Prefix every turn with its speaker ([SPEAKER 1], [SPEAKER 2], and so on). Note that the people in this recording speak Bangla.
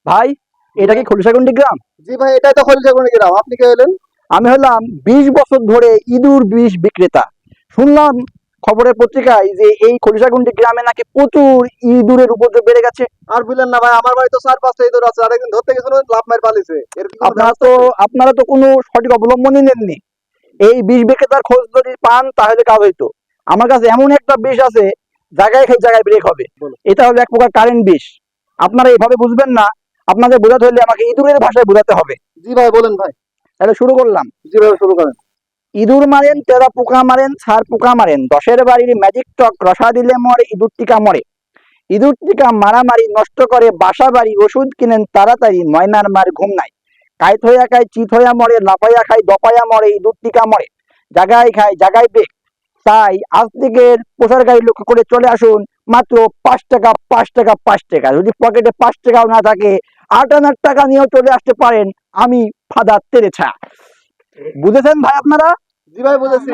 [SPEAKER 1] ভাই, এটা কি খলিশাগুন্ডি গ্রাম?
[SPEAKER 2] জি ভাই, এটাই তো খলিশাগুন্ডি গ্রাম। আপনি কে হলেন?
[SPEAKER 1] আমি হলাম 20 বছর ধরে ইঁদুর বিষ বিক্রেতা। শুনলাম খবরের পত্রিকায় যে এই খলিশাগুন্ডি গ্রামে নাকি প্রচুর ইঁদুরের উপদ্রব বেড়ে গেছে।
[SPEAKER 2] আর বললেন না ভাই, আমার বাড়ি তো 4-5টা ইঁদুর আছে। আরেকদিন ধরতে গেছিল, লাভ মার পালিছে। এর কি কোনো
[SPEAKER 1] আপনারা
[SPEAKER 2] ব্যবস্থা
[SPEAKER 1] তো
[SPEAKER 2] আছে?
[SPEAKER 1] আপনারা তো কোনো সঠিক অবলম্বনই নেননি। এই বিষ বিক্রেতার খোঁজ যদি পান তাহলে কাজ হইতো। আমার কাছে এমন একটা বিষ আছে, জায়গায় খাই জায়গায় ব্রেক হবে।
[SPEAKER 2] বলো।
[SPEAKER 1] এটা হলো এক প্রকার কারেন্ট বিষ। আপনারা এইভাবে বুঝবেন না। আপনাদের বোঝাতে হলে আমাকে ইঁদুরের ভাষায় বোঝাতে হবে।
[SPEAKER 2] জি ভাই, বলেন ভাই।
[SPEAKER 1] তাহলে শুরু করলাম।
[SPEAKER 2] জি ভাই, শুরু করেন।
[SPEAKER 1] ইঁদুর মারেন, তেরা পোকা মারেন, ছাড় পোকা মারেন, 10-এর বাড়ির ম্যাজিক টক রসা দিলে মরে, ইঁদুর টিকা মরে। ইঁদুর টিকা মারামারি নষ্ট করে বাসা বাড়ি, ওষুধ কিনেন তাড়াতাড়ি, ময়নার মার ঘুম নাই। কাইত হইয়া খায়, চিত হইয়া মরে, লাফাইয়া খায়, দপাইয়া মরে, ইঁদুর টিকা মরে। জাগায় খায় জাগায় বেক। তাই আজ থেকে প্রচার গাড়ি লক্ষ্য করে চলে আসুন। মাত্র 5 টাকা, 5 টাকা, 5 টাকা। যদি পকেটে 5 টাকাও না থাকে, 8 আনার টাকা নিয়েও চলে আসতে পারেন। আমি ফাদার তেরেছা। বুঝেছেন ভাই আপনারা?
[SPEAKER 2] জি ভাই, বুঝেছি।